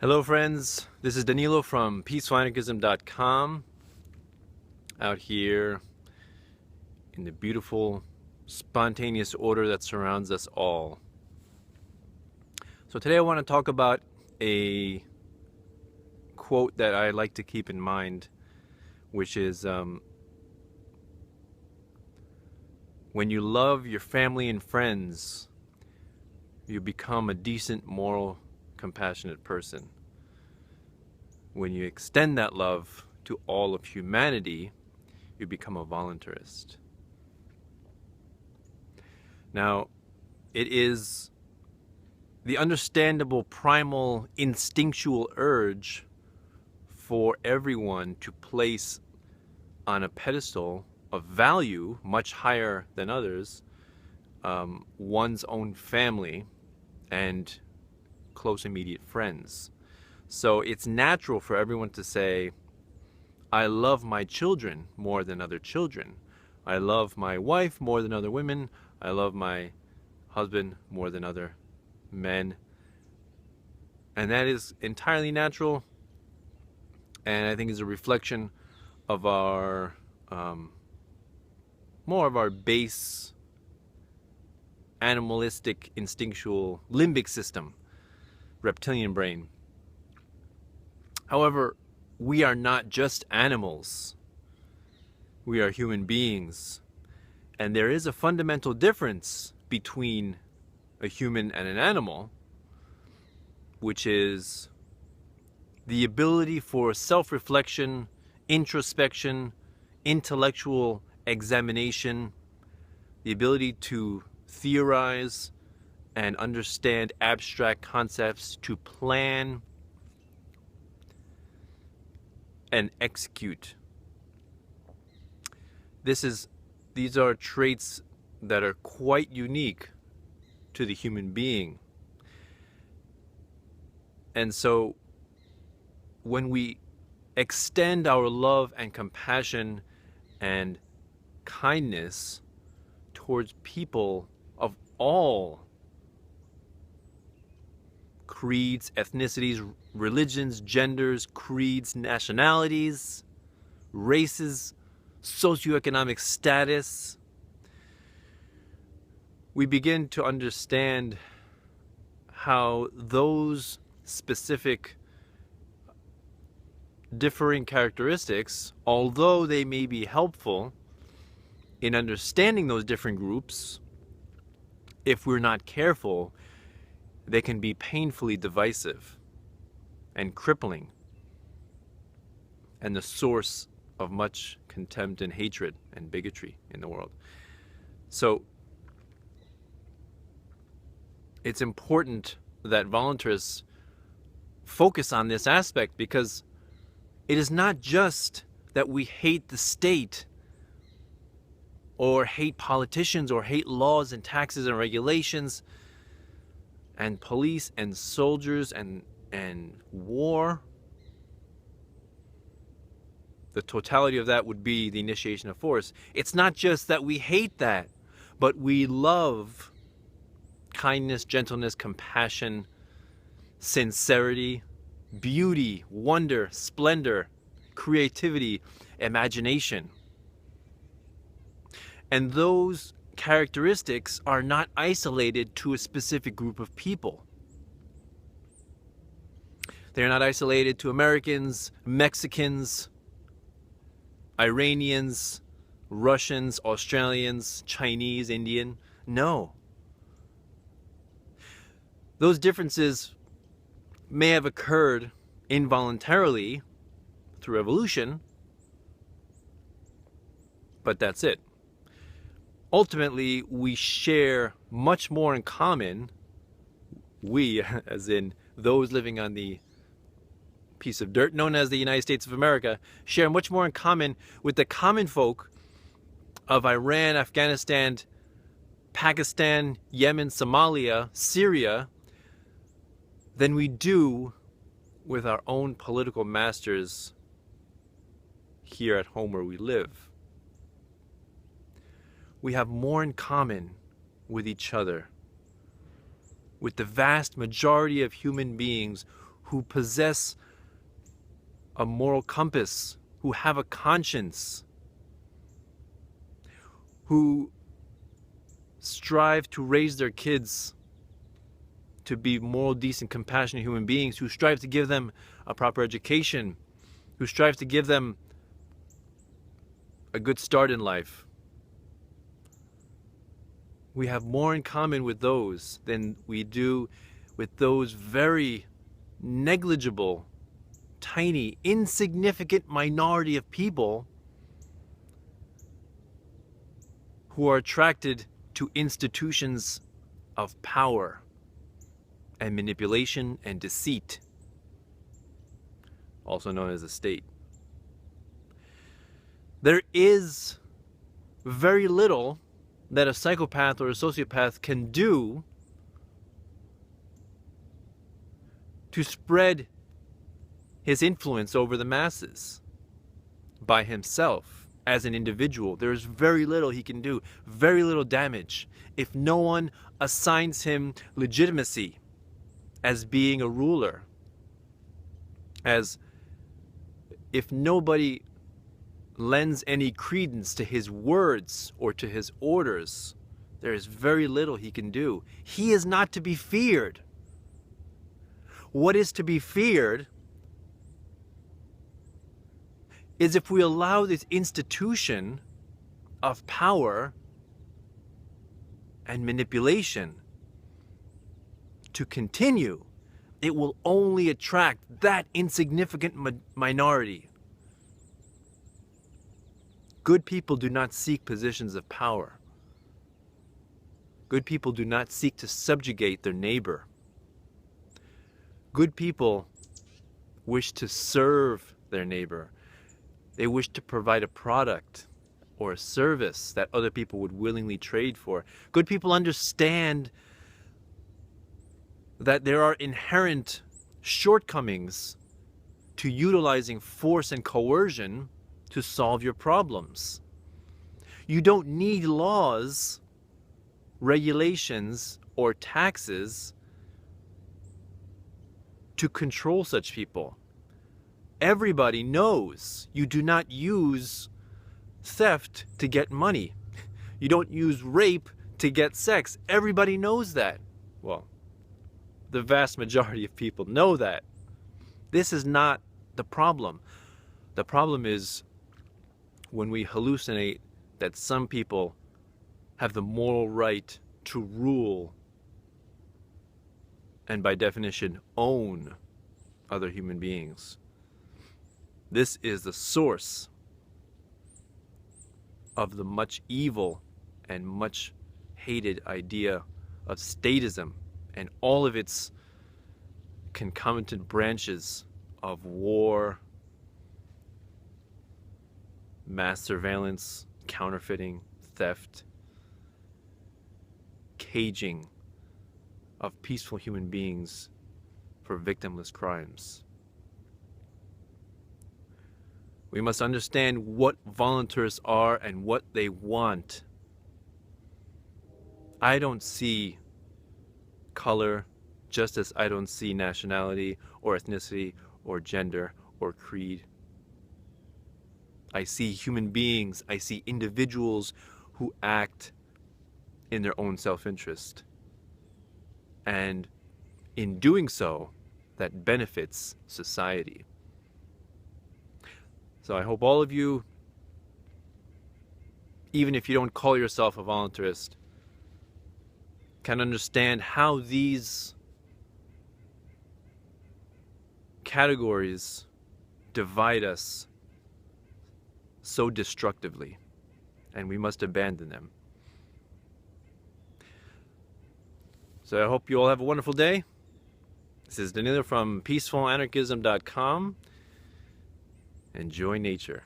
Hello friends, this is Danilo from peaceanarchism.com, out here in the beautiful spontaneous order that surrounds us all. So today I want to talk about a quote that I like to keep in mind, which is when you love your family and friends, you become a decent, moral, compassionate person. When you extend that love to all of humanity, you become a voluntarist. Now, it is the understandable primal instinctual urge for everyone to place on a pedestal of value much higher than others one's own family and close immediate friends. So it's natural for everyone to say, I love my children more than other children. I love my wife more than other women. I love my husband more than other men. And that is entirely natural, and I think is a reflection of our more of our base animalistic instinctual limbic system, reptilian brain. However, we are not just animals. We are human beings. And there is a fundamental difference between a human and an animal, which is the ability for self-reflection, introspection, intellectual examination, the ability to theorize and understand abstract concepts, to plan and execute. These are traits that are quite unique to the human being. And so when we extend our love and compassion and kindness towards people of all creeds, ethnicities, religions, genders, creeds, nationalities, races, socioeconomic status, we begin to understand how those specific differing characteristics, although they may be helpful in understanding those different groups, if we're not careful, they can be painfully divisive and crippling, and the source of much contempt and hatred and bigotry in the world. So it's important that voluntarists focus on this aspect, because it is not just that we hate the state or hate politicians or hate laws and taxes and regulations and police and soldiers and war. The totality of that would be the initiation of force. It's not just that we hate that, but we love kindness, gentleness, compassion, sincerity, beauty, wonder, splendor, creativity, imagination. And those characteristics are not isolated to a specific group of people. They're not isolated to Americans, Mexicans, Iranians, Russians, Australians, Chinese, Indian. No. Those differences may have occurred involuntarily through evolution, but that's it. Ultimately, we share much more in common, we, as in those living on the piece of dirt known as the United States of America, share much more in common with the common folk of Iran, Afghanistan, Pakistan, Yemen, Somalia, Syria, than we do with our own political masters here at home where we live. We have more in common with each other, with the vast majority of human beings who possess a moral compass, who have a conscience, who strive to raise their kids to be moral, decent, compassionate human beings, who strive to give them a proper education, who strive to give them a good start in life. We have more in common with those than we do with those very negligible, tiny, insignificant minority of people who are attracted to institutions of power and manipulation and deceit, also known as the state. There is very little that a psychopath or a sociopath can do to spread his influence over the masses by himself as an individual. There is very little he can do, very little damage, if no one assigns him legitimacy as being a ruler, as if nobody lends any credence to his words or to his orders, there is very little he can do. He is not to be feared. What is to be feared is if we allow this institution of power and manipulation to continue. It will only attract that insignificant minority. Good people do not seek positions of power. Good people do not seek to subjugate their neighbor. Good people wish to serve their neighbor. They wish to provide a product or a service that other people would willingly trade for. Good people understand that there are inherent shortcomings to utilizing force and coercion to solve your problems. You don't need laws, regulations, or taxes to control such people. Everybody knows you do not use theft to get money. You don't use rape to get sex. Everybody knows that. Well, the vast majority of people know that. This is not the problem. The problem is when we hallucinate that some people have the moral right to rule and by definition own other human beings. This is the source of the much evil and much hated idea of statism and all of its concomitant branches of war, mass surveillance, counterfeiting, theft, caging of peaceful human beings for victimless crimes. We must understand what voluntarists are and what they want. I don't see color, just as I don't see nationality or ethnicity or gender or creed. I see human beings, I see individuals who act in their own self-interest. And in doing so, that benefits society. So I hope all of you, even if you don't call yourself a voluntarist, can understand how these categories divide us so destructively, and we must abandon them. So I hope you all have a wonderful day. This is Danilo from peacefulanarchism.com. Enjoy nature.